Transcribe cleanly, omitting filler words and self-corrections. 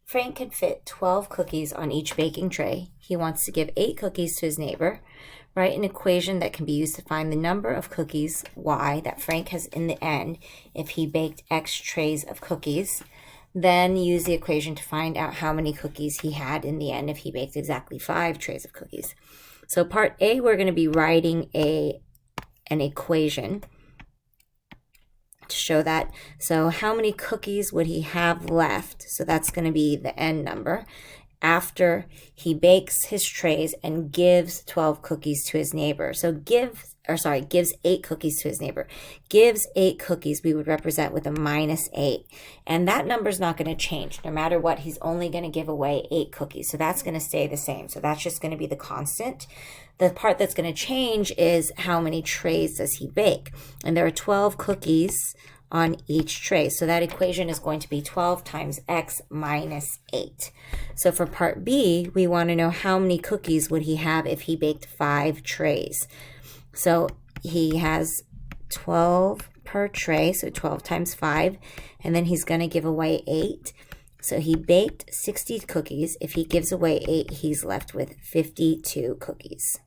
Frank can fit 12 cookies on each baking tray. He wants to give 8 cookies to his neighbor. Write an equation that can be used to find the number of cookies, y, that Frank has in the end if he baked X trays of cookies. Then use the equation to find out how many cookies he had in the end if he baked exactly 5 trays of cookies. So part A, we're going to be writing an equation to show that. So how many cookies would he have left? So that's going to be the end number after he bakes his trays and gives 12 cookies to his neighbor. So gives 8 cookies to his neighbor. Gives 8 cookies we would represent with a -8. And that number is not going to change. No matter what, he's only going to give away 8 cookies. So that's going to stay the same. So that's just going to be the constant. The part that's going to change is how many trays does he bake. And there are 12 cookies on each tray. So that equation is going to be 12 times x minus 8. So for part B, we want to know how many cookies would he have if he baked 5 trays. So he has 12 per tray, so 12 times 5, and then he's going to give away 8. So he baked 60 cookies. If he gives away 8, he's left with 52 cookies.